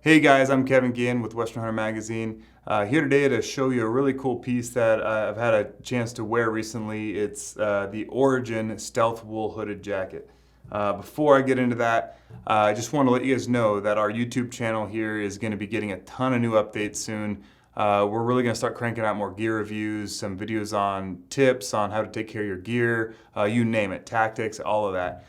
Hey guys, I'm Kevin Ginn with Western Hunter Magazine. Here today to show you a really cool piece that I've had a chance to wear recently. It's the Origin Stealth Wool Hooded Jacket. Before I get into that, I just want to let you guys know that our YouTube channel here is going to be getting a ton of new updates soon. We're really going to start cranking out more gear reviews, some videos on tips on how to take care of your gear, you name it, tactics, all of that.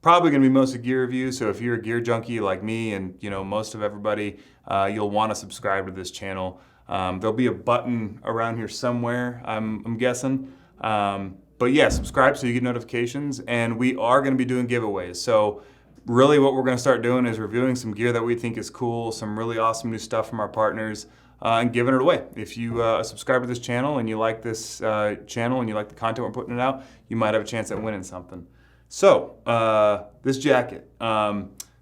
Probably going to be mostly gear reviews, so if you're a gear junkie like me and most of everybody, you'll want to subscribe to this channel. There'll be a button around here somewhere, I'm guessing. But yeah, subscribe so you get notifications, and we are going to be doing giveaways. So really what we're going to start doing is reviewing some gear that we think is cool, some really awesome new stuff from our partners, and giving it away. If you subscribe to this channel and you like this channel and you like the content we're putting it out, you might have a chance at winning something. So, this jacket,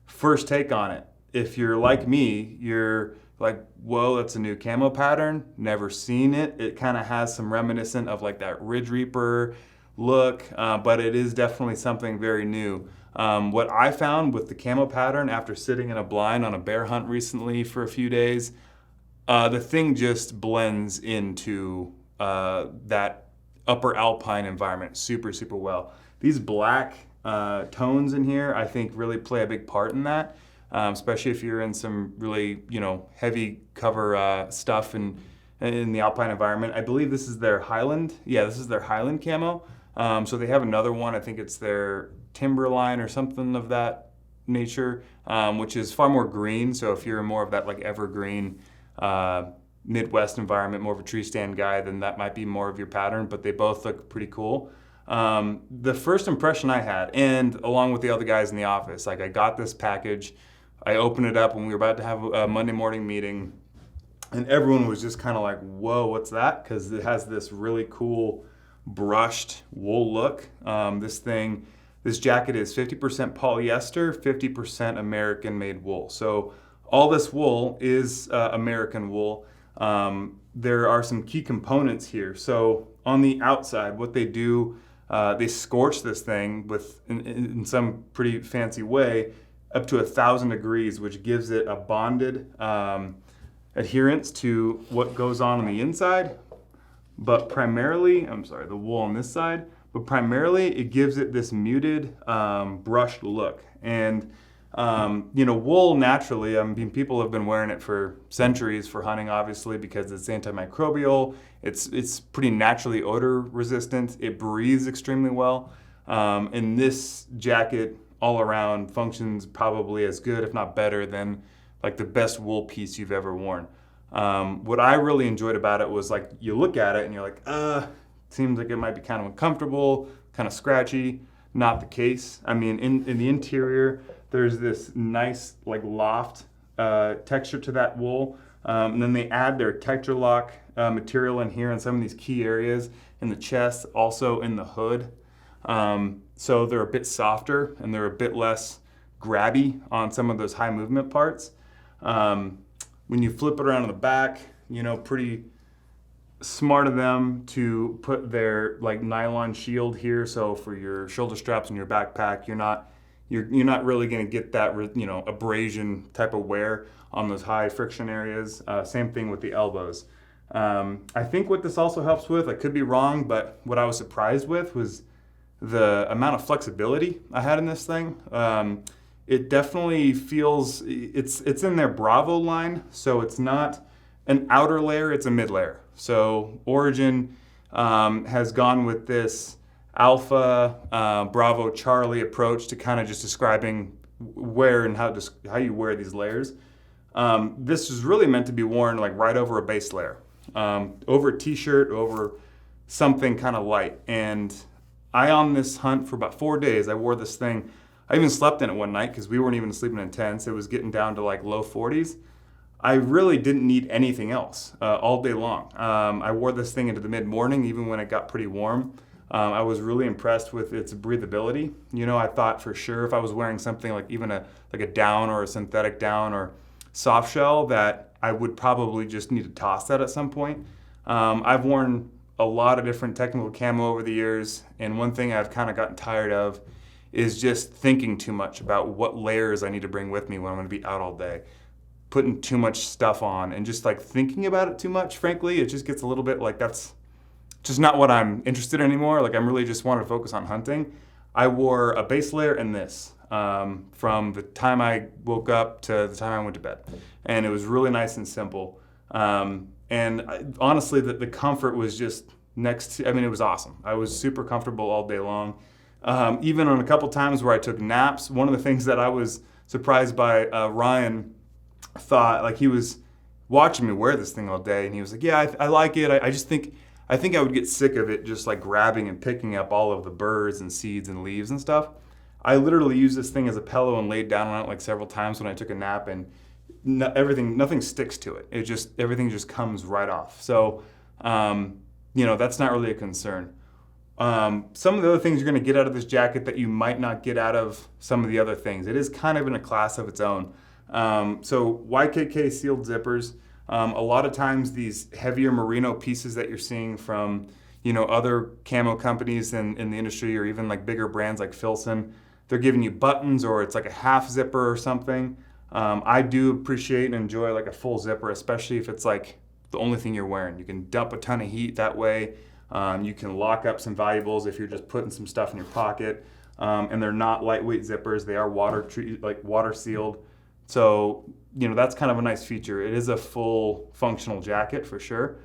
first take on it. If you're like me, you're like, whoa, that's a new camo pattern, never seen it. It kind of has some reminiscent of like that Ridge Reaper look, but it is definitely something very new. What I found with the camo pattern after sitting in a blind on a bear hunt recently for a few days, the thing just blends into that upper alpine environment super, super well. These black tones in here, I think, really play a big part in that, especially if you're in some really, heavy cover stuff in the alpine environment. I believe this is their Highland. Yeah, this is their Highland camo. So they have another one. I think it's their Timberline or something of that nature, which is far more green. So if you're more of that like evergreen Midwest environment, more of a tree stand guy, then that might be more of your pattern. But they both look pretty cool. The first impression I had, and along with the other guys in the office, like I got this package, I opened it up when we were about to have a Monday morning meeting, and everyone was just kind of like, whoa, what's that? Because it has this really cool brushed wool look. This jacket is 50% polyester, 50% American-made wool. So all this wool is American wool. There are some key components here. So on the outside, what they do, they scorch this thing in some pretty fancy way up to 1,000 degrees, which gives it a bonded adherence to what goes on the inside. But primarily, the wool on this side, but primarily it gives it this muted brushed look. And wool naturally, people have been wearing it for centuries for hunting, obviously, because it's antimicrobial. It's pretty naturally odor resistant. It breathes extremely well. And this jacket all around functions probably as good, if not better, than like the best wool piece you've ever worn. What I really enjoyed about it was like you look at it and you're like, seems like it might be kind of uncomfortable, kind of scratchy. Not the case. I mean, in the interior, there's this nice like loft texture to that wool. And then they add their Texture Lock material in here in some of these key areas in the chest, also in the hood. So they're a bit softer and they're a bit less grabby on some of those high movement parts. When you flip it around in the back, pretty smart of them to put their like nylon shield here. So for your shoulder straps and your backpack, you're not really going to get that abrasion type of wear on those high friction areas. Same thing with the elbows. I think what this also helps with, I could be wrong, but what I was surprised with was the amount of flexibility I had in this thing. It definitely feels, it's in their Bravo line, so it's not an outer layer, it's a mid layer. So Origin has gone with this Alpha, Bravo, Charlie approach to kind of just describing where and how you wear these layers. This is really meant to be worn like right over a base layer, over a t-shirt, over something kind of light. And on this hunt for about 4 days, I wore this thing. I even slept in it one night because we weren't even sleeping in tents. It was getting down to like low 40s. I really didn't need anything else all day long. I wore this thing into the mid-morning, even when it got pretty warm. I was really impressed with its breathability. I thought for sure if I was wearing something like even a down or a synthetic down or soft shell that I would probably just need to toss that at some point. I've worn a lot of different technical camo over the years, and one thing I've kind of gotten tired of is just thinking too much about what layers I need to bring with me when I'm going to be out all day. putting too much stuff on and just like thinking about it too much, frankly. It just gets a little bit like that's just not what I'm interested in anymore. Like I'm really just wanting to focus on hunting. I wore a base layer and this from the time I woke up to the time I went to bed. And it was really nice and simple. Honestly, the comfort was just I mean, it was awesome. I was super comfortable all day long. Even on a couple times where I took naps, one of the things that I was surprised by, Ryan thought, like he was watching me wear this thing all day and he was like, yeah, I like it. I think I would get sick of it just like grabbing and picking up all of the burrs and seeds and leaves and stuff. I literally used this thing as a pillow and laid down on it like several times when I took a nap, and nothing sticks to it. Everything just comes right off. So, that's not really a concern. Some of the other things you're going to get out of this jacket that you might not get out of some of the other things. It is kind of in a class of its own. So YKK sealed zippers. A lot of times these heavier merino pieces that you're seeing from, other camo companies in the industry, or even like bigger brands like Filson, they're giving you buttons or it's like a half zipper or something. I do appreciate and enjoy like a full zipper, especially if it's like the only thing you're wearing. You can dump a ton of heat that way. You can lock up some valuables if you're just putting some stuff in your pocket. And they're not lightweight zippers. They are water sealed. So, that's kind of a nice feature. It is a full functional jacket for sure.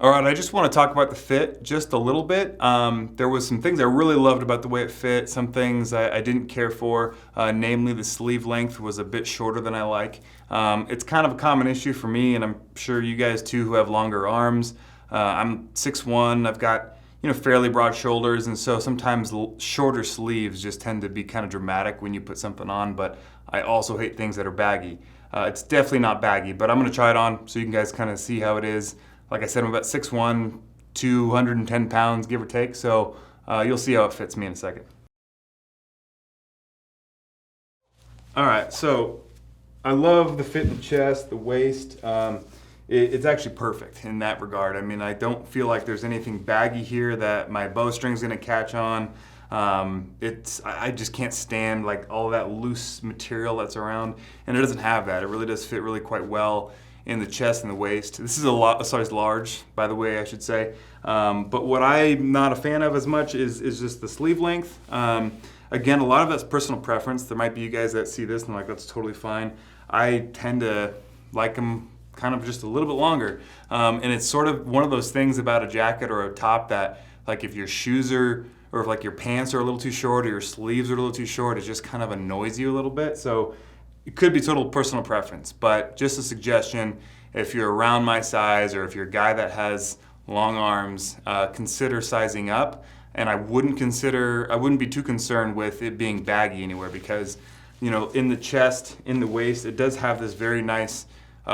All right, I just want to talk about the fit just a little bit. There was some things I really loved about the way it fit, some things I didn't care for, namely the sleeve length was a bit shorter than I like. It's kind of a common issue for me, and I'm sure you guys too who have longer arms. I'm 6'1", I've got fairly broad shoulders, and so sometimes shorter sleeves just tend to be kind of dramatic when you put something on, but I also hate things that are baggy. It's definitely not baggy, but I'm going to try it on so you can guys kind of see how it is. Like I said, I'm about 6'1", 210 pounds, give or take, so you'll see how it fits me in a second. All right, so I love the fit in the chest, the waist. It's actually perfect in that regard. I mean, I don't feel like there's anything baggy here that my bowstring's gonna catch on. I just can't stand like all that loose material that's around, and it doesn't have that. It really does fit really quite well in the chest and the waist. This is a size large, by the way, I should say. But what I'm not a fan of as much is just the sleeve length. Again, a lot of that's personal preference. There might be you guys that see this and like, that's totally fine. I tend to like them kind of just a little bit longer. And it's sort of one of those things about a jacket or a top that like if your shoes or if like your pants are a little too short or your sleeves are a little too short, it just kind of annoys you a little bit. So it could be total personal preference, but just a suggestion, if you're around my size or if you're a guy that has long arms, consider sizing up. And I wouldn't be too concerned with it being baggy anywhere because, in the chest, in the waist, it does have this very nice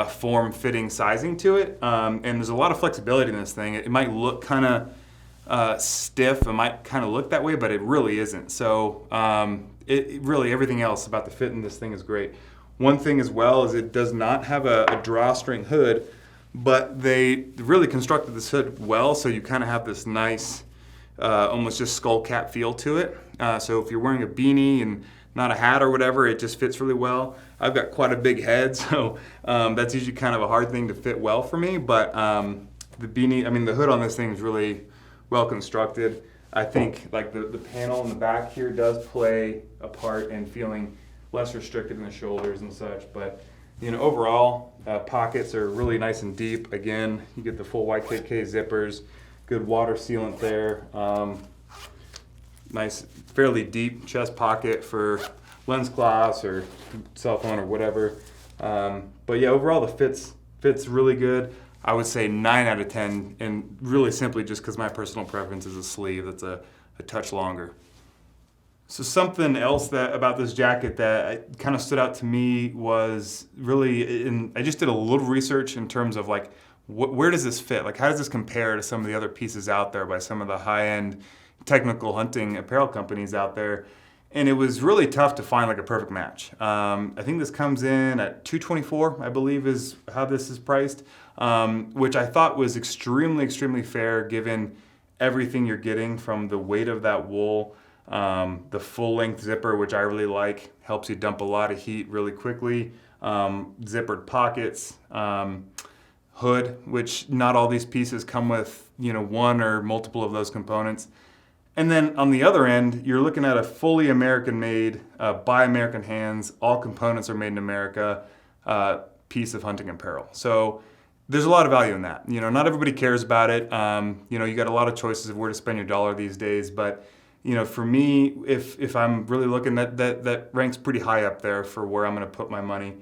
form-fitting sizing to it. And there's a lot of flexibility in this thing. It might look kind of stiff, it might kind of look that way, but it really isn't. So it really, everything else about the fit in this thing is great. One thing as well is it does not have a drawstring hood, but they really constructed this hood well, so you kind of have this nice, almost just skull cap feel to it. So if you're wearing a beanie and not a hat or whatever, it just fits really well. I've got quite a big head, so that's usually kind of a hard thing to fit well for me, but the hood on this thing is really well constructed. I think like the panel in the back here does play a part in feeling less restricted in the shoulders and such, but overall, pockets are really nice and deep. Again, you get the full YKK zippers, good water sealant there. Nice, fairly deep chest pocket for lens cloths or cell phone or whatever. But yeah, overall the fits really good. I would say 9 out of 10, and really simply just because my personal preference is a sleeve that's a touch longer. So something else about this jacket that kind of stood out to me was really, I just did a little research in terms of like, where does this fit? Like, how does this compare to some of the other pieces out there by some of the high-end technical hunting apparel companies out there? And it was really tough to find like a perfect match. I think this comes in at $224, I believe is how this is priced, which I thought was extremely, extremely fair given everything you're getting from the weight of that wool. The full length zipper, which I really like, helps you dump a lot of heat really quickly. zippered pockets, hood, which not all these pieces come with, one or multiple of those components. And then on the other end, you're looking at a fully American-made, by American hands, all components are made in America, piece of hunting apparel. So there's a lot of value in that. Not everybody cares about it. You got a lot of choices of where to spend your dollar these days. But, for me, if I'm really looking, that ranks pretty high up there for where I'm going to put my money.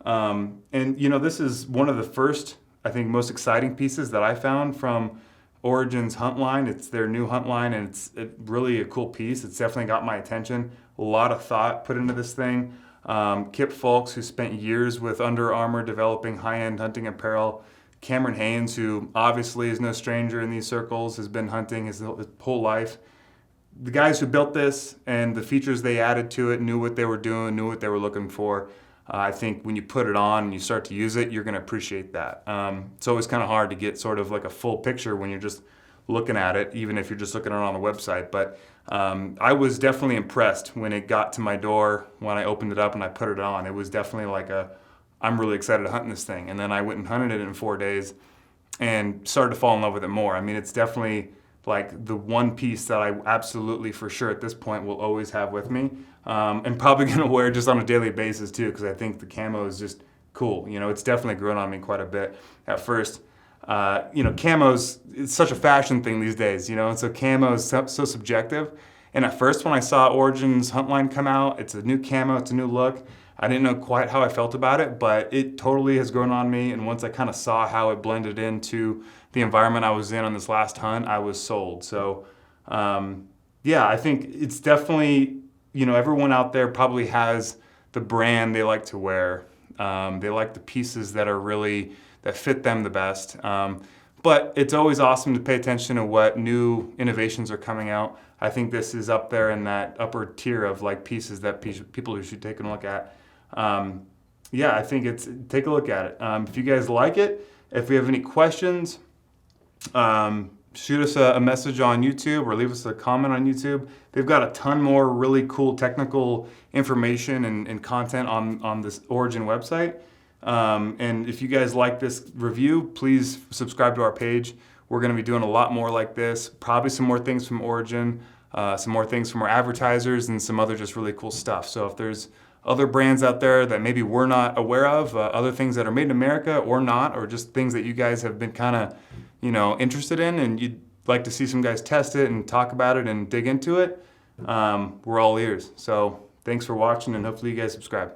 And, this is one of the first, I think, most exciting pieces that I found from Origin's hunt line. It's their new hunt line, and it's really a cool piece. It's definitely got my attention. A lot of thought put into this thing. Kip Fulks, who spent years with Under Armour developing high-end hunting apparel. Cameron Haynes, who obviously is no stranger in these circles, has been hunting his whole life. The guys who built this and the features they added to it knew what they were doing, knew what they were looking for. I think when you put it on and you start to use it, you're going to appreciate that. It's always kind of hard to get sort of like a full picture when you're just looking at it, even if you're just looking at it on the website. But I was definitely impressed when it got to my door, when I opened it up and I put it on. It was definitely like I'm really excited to hunt this thing. And then I went and hunted it in 4 days and started to fall in love with it more. I mean, it's definitely like the one piece that I absolutely for sure at this point will always have with me, and probably going to wear just on a daily basis too, because I think the camo is just cool. It's definitely grown on me quite a bit. At first, camos, it's such a fashion thing these days, and so camo is so subjective. And at first when I saw Origin's hunt line come out, it's a new camo, it's a new look, I didn't know quite how I felt about it, but it totally has grown on me. And once I kind of saw how it blended into the environment I was in on this last hunt, I was sold. So, I think it's definitely, everyone out there probably has the brand they like to wear. They like the pieces that fit them the best. But it's always awesome to pay attention to what new innovations are coming out. I think this is up there in that upper tier of like pieces that people should take a look at. I think take a look at it. If you guys like it, if you have any questions, shoot us a message on YouTube or leave us a comment on YouTube. They've got a ton more really cool technical information and content on this Origin website. And if you guys like this review, please subscribe to our page. We're going to be doing a lot more like this, probably some more things from Origin, some more things from our advertisers, and some other just really cool stuff. So if there's other brands out there that maybe we're not aware of, other things that are made in America or not, or just things that you guys have been kind of, interested in, and you'd like to see some guys test it and talk about it and dig into it, we're all ears. So thanks for watching, and hopefully you guys subscribe.